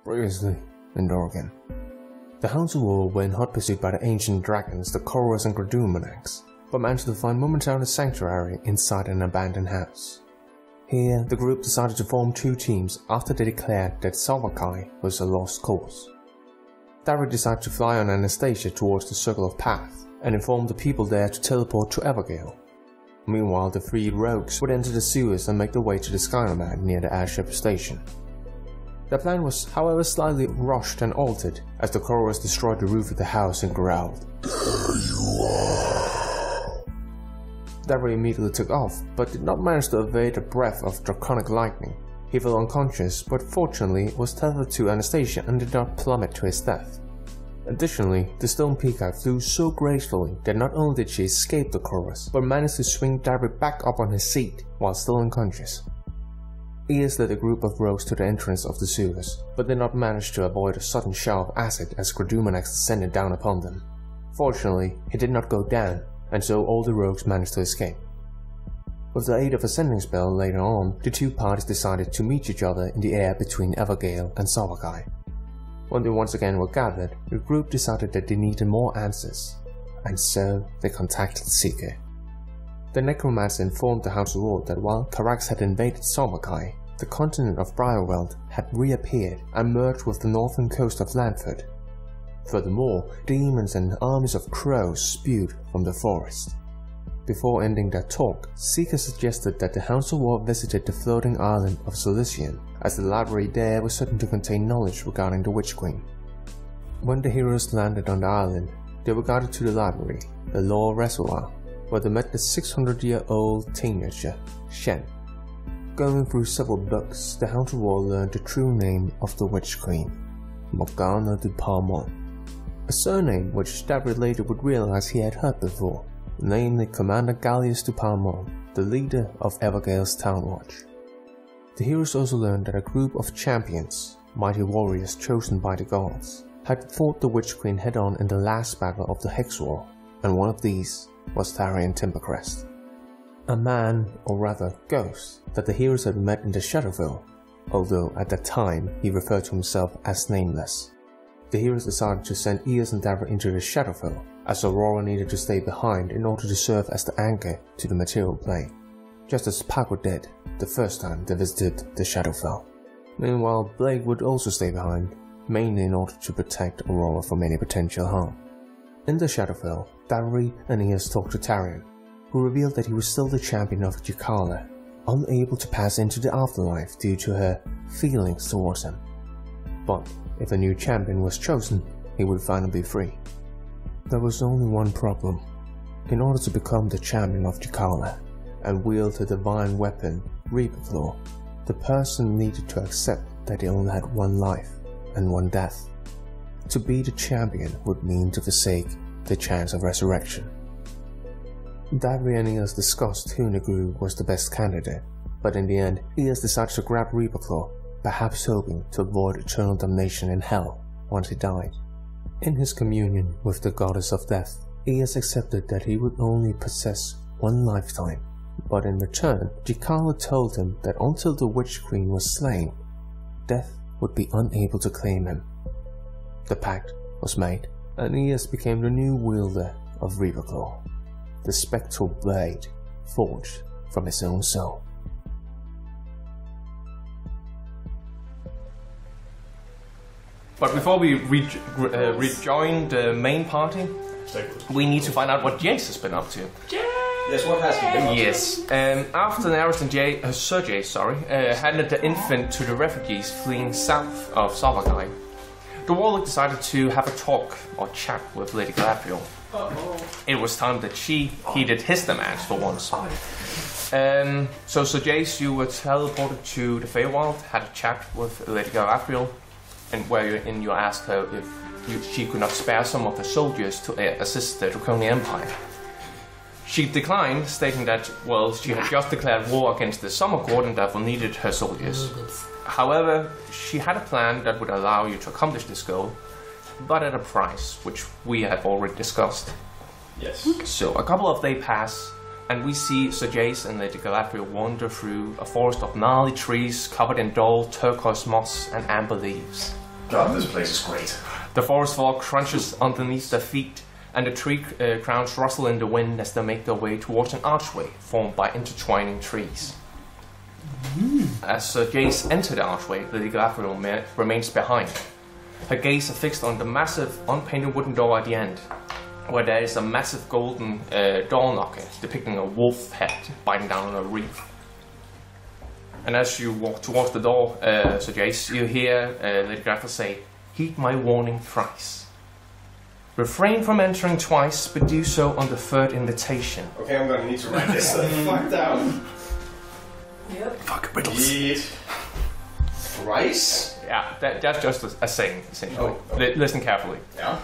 Previously in Doraken. The Hounds of War were in hot pursuit by the ancient dragons, the Chorus and Gradumanax, but managed to find momentarily sanctuary inside an abandoned house. Here, the group decided to form two teams after they declared that Salvakai was a lost cause. Davri decided to fly on Anastasia towards the Circle of Path and inform the people there to teleport to Evergale. Meanwhile, the three rogues would enter the sewers and make their way to the Skynomad near the airship station. Their plan was, however, slightly rushed and altered as the Chorus destroyed the roof of the house and growled, "There you are!" Davri immediately took off, but did not manage to evade a breath of draconic lightning. He fell unconscious, but fortunately was tethered to Anastasia and did not plummet to his death. Additionally, the stone peacock flew so gracefully that not only did she escape the Chorus, but managed to swing Davri back up on his seat while still unconscious. Ears led a group of rogues to the entrance of the sewers, but did not manage to avoid a sudden shower of acid as Gradumanax descended down upon them. Fortunately, he did not go down, and so all the rogues managed to escape. With the aid of a sending spell later on, the two parties decided to meet each other in the air between Evergale and Salvakai. When they once again were gathered, the group decided that they needed more answers, and so they contacted Seeker. The necromancer informed the Hounds of War that while Carax had invaded Salvakai, the continent of Feywild had reappeared and merged with the northern coast of Lanford. Furthermore, demons and armies of crows spewed from the forest. Before ending their talk, Seeker suggested that the Hounds of War visited the floating island of Solution, as the library there was certain to contain knowledge regarding the Witch Queen. When the heroes landed on the island, they were guided to the library, the Lore Resevoir, where they met the 600-year-old teenager, Shen. Going through several books, the Hounds of War learned the true name of the Witch Queen, Morgana de Parmont, a surname which Davri later would realize he had heard before, namely Commander Gallius de Parmont, the leader of Evergale's Town Watch. The heroes also learned that a group of champions, mighty warriors chosen by the gods, had fought the Witch Queen head-on in the last battle of the Hex War, and one of these was Tharian Timbercrest, a man, or rather ghost, that the heroes had met in the Shadowville, although at that time he referred to himself as Nameless. The heroes decided to send Eos and Davri into the Shadowville, as Aurora needed to stay behind in order to serve as the anchor to the material plane, just as Paco did the first time they visited the Shadowville. Meanwhile, Blake would also stay behind, mainly in order to protect Aurora from any potential harm. In the Shadowville, Davri and Eos talked to Tarion, who revealed that he was still the champion of Jakala, unable to pass into the afterlife due to her feelings towards him. But if a new champion was chosen, he would finally be free. There was only one problem. In order to become the champion of Jakala and wield the divine weapon, Reaper Claw, the person needed to accept that they only had one life and one death. To be the champion would mean to forsake the chance of resurrection. Davri and Eos discussed who in the group was the best candidate, but in the end, Eos decided to grab Reaper Claw, perhaps hoping to avoid eternal damnation in hell once he died. In his communion with the goddess of death, Eos accepted that he would only possess one lifetime, but in return, Jakala told him that until the Witch Queen was slain, death would be unable to claim him. The pact was made, and Eos became the new wielder of Reaper Claw, the spectral blade forged from his own soul. But before we rejoin the main party, we need to find out what Jace has been up to. Yes, what has he been up to? Yes, after Naris and Sir Jace, handed the infant to the refugees fleeing south of Salvakai, the warlock decided to have a talk or chat with Lady Galadriel. It was time that she heeded his demands for once. So Sir Jace, you were teleported to the Feywild, had a chat with Lady Galadriel, and where you asked her if she could not spare some of her soldiers to assist the Draconian Empire. She declined, stating that, well, she had just declared war against the Summer Court and therefore needed her soldiers. However, she had a plan that would allow you to accomplish this goal, but at a price, which we have already discussed. Yes. So a couple of days pass, and we see Sir Jace and Lady Galadriel wander through a forest of gnarly trees covered in dull turquoise moss and amber leaves. God, this place is great. The forest floor crunches underneath their feet, and the tree crowns rustle in the wind as they make their way towards an archway formed by intertwining trees. As Jace enters the archway, Lady Galadriel remains behind. Her gaze is fixed on the massive, unpainted wooden door at the end, where there is a massive golden door knocker depicting a wolf head biting down on a reef. And as you walk towards the door, Jace, you hear Lady Galadriel say, "Heed my warning thrice. Refrain from entering twice, but do so on the third invitation." Okay, I'm gonna need to write this the fuck down. Yep. Fuck riddles. Heed thrice? Yeah, that's just a saying, essentially. Oh, okay. Listen carefully. Yeah.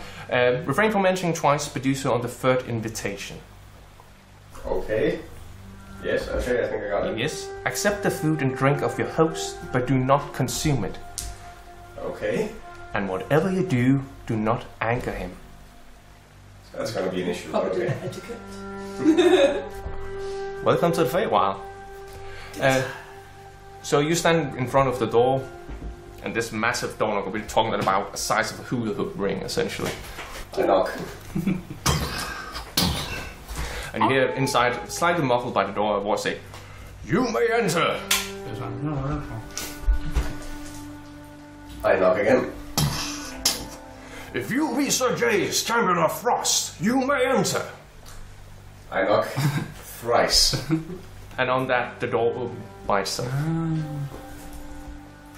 Refrain from entering twice, but do so on the third invitation. Okay. Yes, okay, I think I got it. Yes. Accept the food and drink of your host, but do not consume it. Okay. And whatever you do not anger him. That's gonna be an issue. Probably Okay. etiquette. Welcome to the Feywild. So you stand in front of the door, and this massive door knocker, we're talking about the size of a hula hoop ring, essentially. I knock. And you hear inside, slightly muffled by the door, a voice say, "You may enter." I knock again. "If you be Sir Jace, Champion of Frost, you may enter." I knock thrice. And on that, the door opens by itself.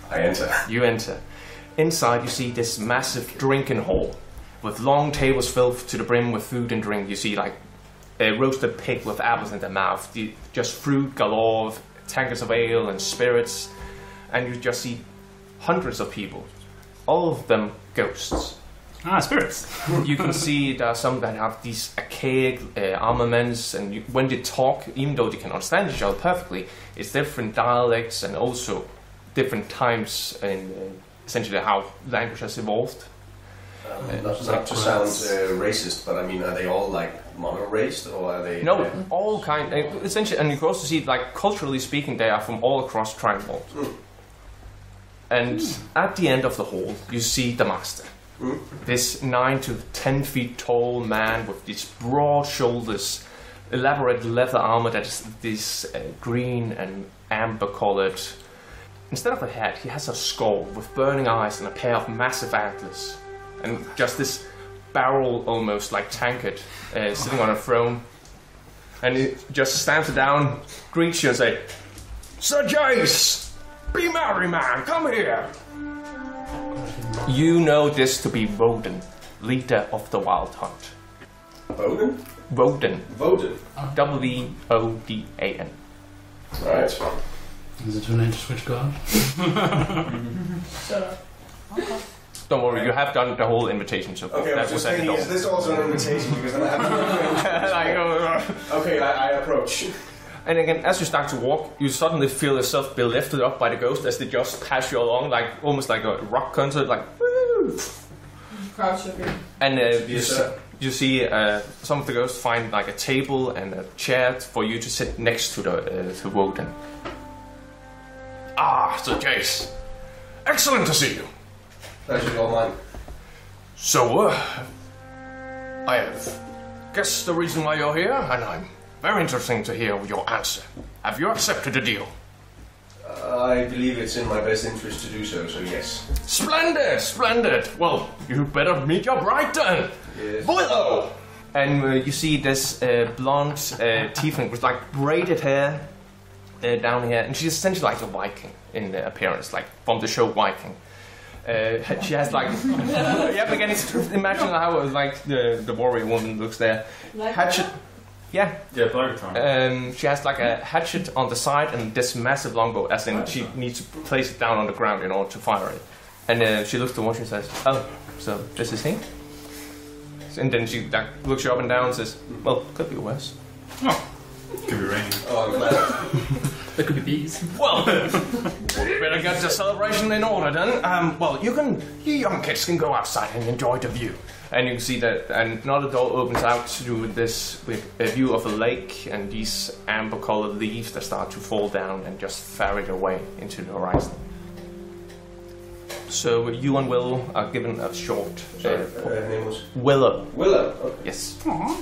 I enter. You enter. Inside, you see this massive drinking hall with long tables filled to the brim with food and drink. You see, like, a roasted pig with apples in their mouth, just fruit galore, tankards of ale and spirits, and you just see hundreds of people, all of them ghosts. Ah, spirits. You can see there are some that have these archaic armaments, and when they talk, even though they can understand each other perfectly, it's different dialects and also different times in essentially how language has evolved. Not to sound racist, but I mean, are they all like mono-raced, or are they? No, all kind. Essentially, and you can also see, like, culturally speaking, they are from all across Triangle. And at the end of the hall, you see the master. This 9 to 10 feet tall man with these broad shoulders, elaborate leather armor that is this green and amber colored. Instead of a head, he has a skull with burning eyes and a pair of massive antlers. And just this barrel, almost like tankard, sitting on a throne. And he just stands down, greets you and say, "Sir Jace, be merry, man, come here." You know this to be Woden, leader of the Wild Hunt. Woden? Woden. Woden. W-O-D-A-N. Right. Is it too late to switch god? Don't worry, you have done the whole invitation, so Okay, I was just thinking, is this also an invitation? Because then I have to... Okay, I approach. And again, as you start to walk, you suddenly feel yourself be lifted up by the ghost as they just pass you along, like almost like a rock concert, like woo! Crouch again. And you see some of the ghosts find like a table and a chair for you to sit next to to Woden. "Ah, Sir Jace, excellent to see you. Pleasure's all mine. So, I have guessed the reason why you're here, and I'm very interested to hear your answer. Have you accepted the deal?" I believe it's in my best interest to do so, so yes. Splendid, splendid. Well, you better meet your bride then. Yes. Boilo! And you see this blonde tiefling with like braided hair down here, and she's essentially like a Viking in appearance, like from the show Viking. She has like, yeah, again, it's imagine how like the warrior woman looks there. Like Hatchet, yeah. Yeah, Doraken. She has like a hatchet on the side and this massive longbow, as in she needs to place it down on the ground in order to fire it. And she looks towards you and says, "Oh, so this is he?" And then she like looks you up and down and says, "Well, could be worse." Oh, could be raining. Oh, I'm glad. There could be bees. Well, better get the celebration in order then. Well, you young kids can go outside and enjoy the view. And you can see that another door opens out to this with a view of a lake and these amber-colored leaves that start to fall down and just ferry their way into the horizon. So you and Will are given a short. Her name was Willow. Willow. Okay. Yes. Aww.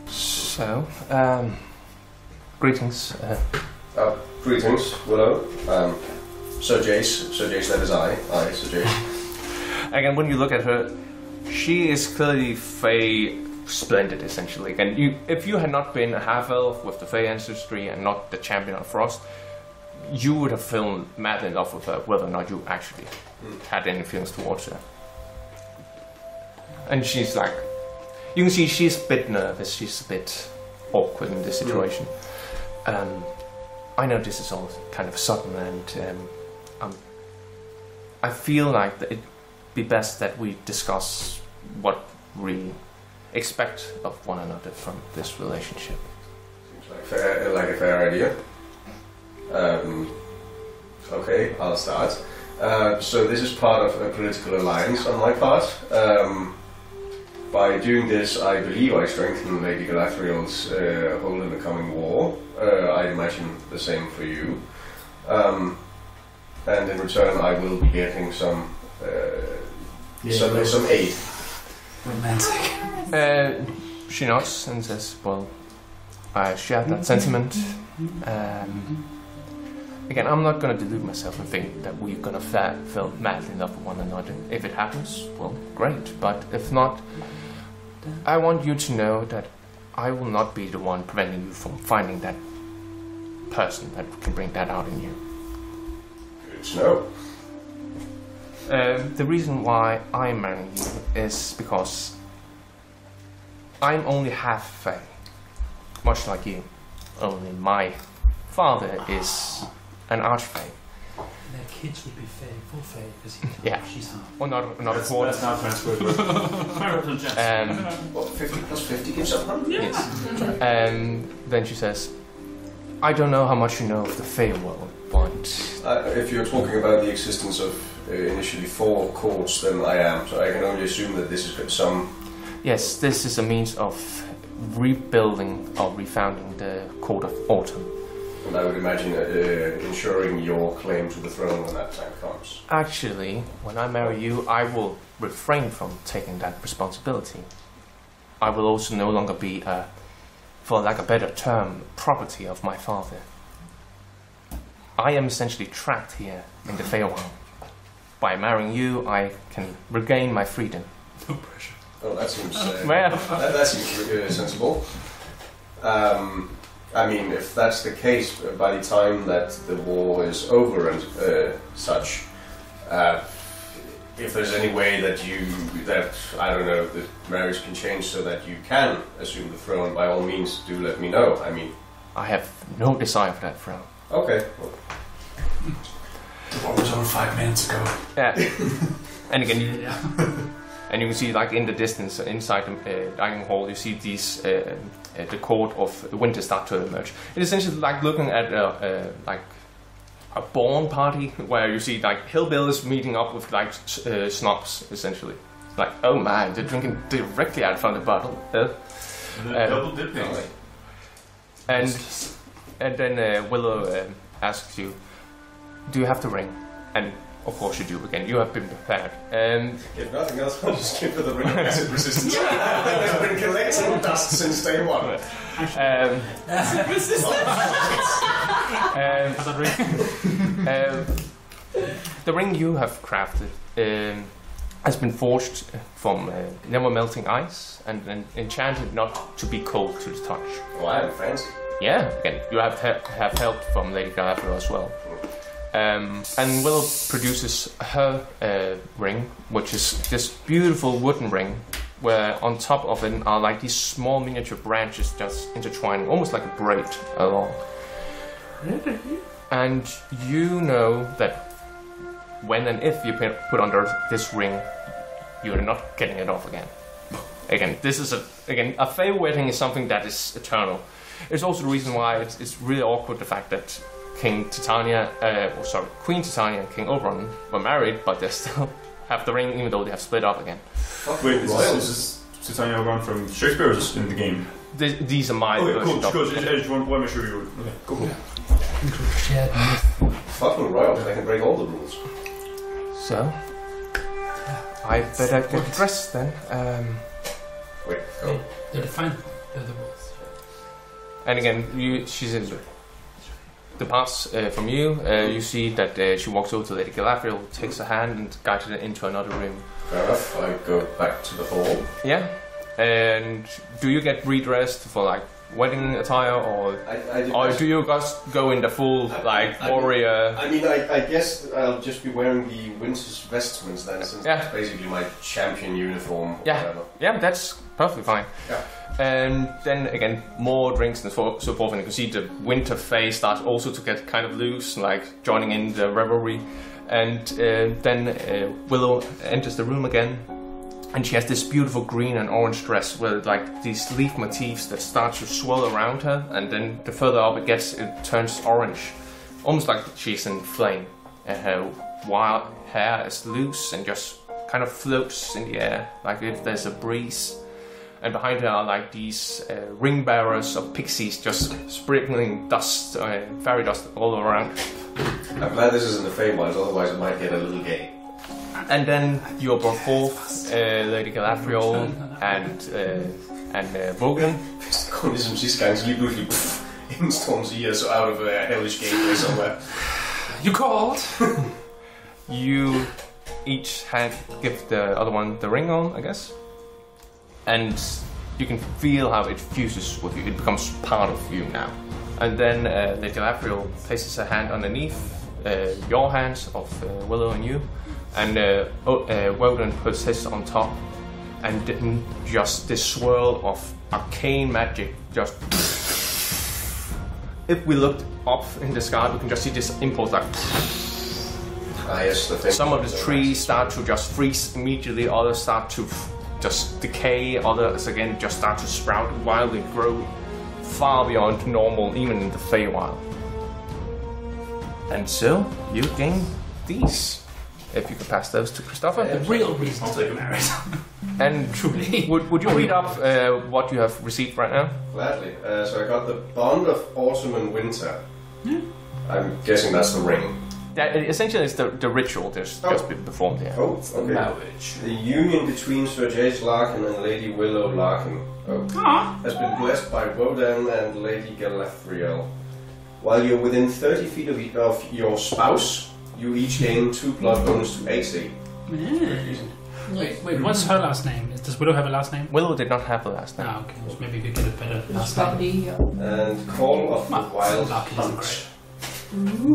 So, greetings. Greetings, Willow. Sir Jace, that is I, Sir Jace. Again, when you look at her, she is clearly Fey splendid, essentially. And if you had not been a half-elf with the Fey ancestry and not the champion of Frost, you would have fallen madly in love with her, whether or not you actually had any feelings towards her. And she's like, you can see she's a bit nervous, she's a bit awkward in this situation. I know this is all kind of sudden, and I feel like it'd be best that we discuss what we expect of one another from this relationship. Seems like a fair idea. Okay, I'll start. So this is part of a political alliance on my part. By doing this, I believe I strengthen Lady Galadriel's hold in the coming war. I imagine the same for you. And in return, I will be getting some aid. Romantic. She nods and says, well, I share that sentiment. Again, I'm not going to delude myself and think that we're going to fall madly in love with one another. If it happens, well, great. But if not, I want you to know that I will not be the one preventing you from finding that person that can bring that out in you. Good to know. The reason why I'm marrying you is because I'm only half Fey, much like you. Only my father is an archfey. Their kids would be Fey, full Fey, because she's half. Or not a quarter. That's not transferable. What, 50 plus 50 gives 100? Yeah. Yes. Then she says, I don't know how much you know of the Feywild, but... if you're talking about the existence of initially 4 courts, then I am. So I can only assume that this is some... Yes, this is a means of rebuilding or refounding the Court of Autumn. And I would imagine ensuring your claim to the throne when that time comes. Actually, when I marry you, I will refrain from taking that responsibility. I will also no longer be, for lack of a better term, property of my father. I am essentially trapped here in the Feywild. By marrying you, I can regain my freedom. No pressure. Oh, that seems well. that seems sensible. I mean, if that's the case, by the time that the war is over and such, if there's any way that I don't know, the marriage can change so that you can assume the throne, by all means, do let me know. I mean, I have no desire for that throne. Okay. Well. The war was over 5 minutes ago. Yeah. And again, and you can see, like in the distance, inside the dining hall, you see these the court of winter start to emerge. It's essentially like looking at like a born party where you see like hillbillies meeting up with like snobs, essentially. Like, oh man, they're drinking directly out from the bottle. Double dipping. And then Willow asks you, do you have the ring? And of course you do. Again, you have been prepared. If nothing else, I'll just give her the ring of acid resistance. I've been collecting dust since day one. The ring you have crafted has been forged from never melting ice and enchanted not to be cold to the touch. Oh, I am fancy. Yeah, again, you have help from Lady Galadriel as well. And Willow produces her ring, which is this beautiful wooden ring, where on top of it are like these small miniature branches just intertwining, almost like a braid along. And you know that when and if you put under this ring, you're not getting it off again. Again, this is a Fey wedding is something that is eternal. It's also the reason why it's really awkward, the fact that Queen Titania and King Oberon were married, but they still have the ring, even though they have split up again. Wait, is this Titania Oberon from Shakespeare or is this in the game? These are my versions of it. I just want to make sure you were... Okay, cool. Fucking royals, they can break all the rules. So, I better get dressed then. Wait, go. They define the other walls. And again, she's in the pass from you. You see that she walks over to Lady Galadriel, takes her hand and guides her into another room. Fair enough, I go back to the hall. Yeah. And do you get redressed for like wedding attire, or do you just go in the full warrior? I guess I'll just be wearing the winter's vestments then, since that's basically my champion uniform. Or whatever. Yeah, that's perfectly fine. Yeah. And then again, more drinks and so forth, and you can see the winter phase starts also to get kind of loose, like joining in the revelry. And then Willow enters the room again. And she has this beautiful green and orange dress with like these leaf motifs that start to swirl around her, and then the further up it gets, it turns orange, almost like she's in flame. And her wild hair is loose and just kind of floats in the air, like if there's a breeze. And behind her are like these ring bearers of pixies just sprinkling dust, fairy dust all around. I'm glad this isn't the Feywild, otherwise it might get a little gay. And then you're brought forth, Lady Galadriel and Vogan. Det kom ligesom sidste gang, så lige pludselig indstorms i os out of a hellish gateway somewhere. You called! You each give the other one the ring on, I guess. And you can feel how it fuses with you, it becomes part of you now. And then Lady Galadriel places her hand underneath your hands of Willow and you. And Woden puts his on top, and then just this swirl of arcane magic just... If we looked up in the sky, we can just see this impulse like... Yes, the thing. Some of the trees start to just freeze immediately, others start to just decay, others again just start to sprout wildly, grow far beyond normal, even in the Feywild. And so, you gain these. If you could pass those to Christopher. The real reason to get married. And truly, would you read up what you have received right now? Gladly. So I got the Bond of Autumn and Winter. Yeah. I'm guessing that's the ring. That essentially is the ritual that's just been performed here. Oh, okay. Marriage. The union between Sir Jace Larkin and Lady Willow Larkin has been blessed by Wodan and Lady Galadriel. While you're within 30 feet of your spouse, you each gain 2 blood bonus to AC. Wait, what's her last name? Does Willow have a last name? Willow did not have a last name. Ah, okay. So maybe we could get a better last name. And Call of the Wild Hunt.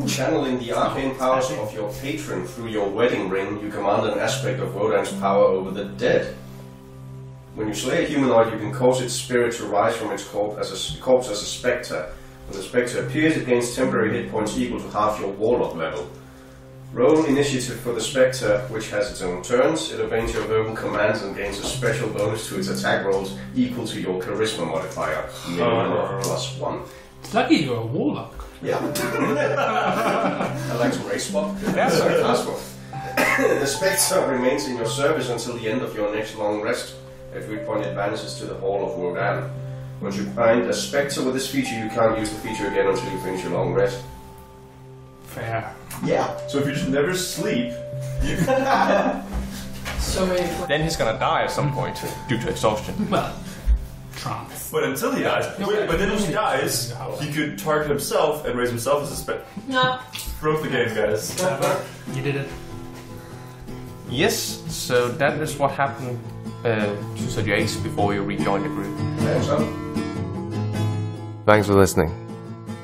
Channeling the arcane powers of your patron through your wedding ring, you command an aspect of Wodan's power over the dead. When you slay a humanoid, you can cause its spirit to rise from its corpse as a spectre. When the spectre appears, it gains temporary hit points equal to half your warlock level. Roll initiative for the spectre, which has its own turns. It obeys your verbal commands and gains a special bonus to its attack rolls equal to your charisma modifier, minimum of +1. It's lucky you're a warlock. Yeah. I like to race swap. Yeah, sorry. Class swap. The spectre remains in your service until the end of your next long rest, at which point it vanishes to the Hall of Wodan. Once you find a spectre with this feature, you can't use the feature again until you finish your long rest. Fair. Yeah. So if you just never sleep, you So many. Then he's gonna die at some point due to exhaustion. Well, trance. But until he dies, but then when he dies, he could target himself and raise himself as a spectre. No. Broke the game, guys. You did it. Yes, so that is what happened to Sir Jace before you rejoined the group. Thanks for listening.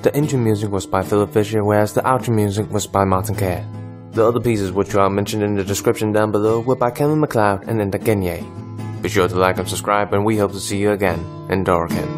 The intro music was by Fischer, whereas the outro music was by Martin Kerr. The other pieces which are mentioned in the description down below were by Kevin MacLeod and Enda Genye. Be sure to like and subscribe, and we hope to see you again in Doraken.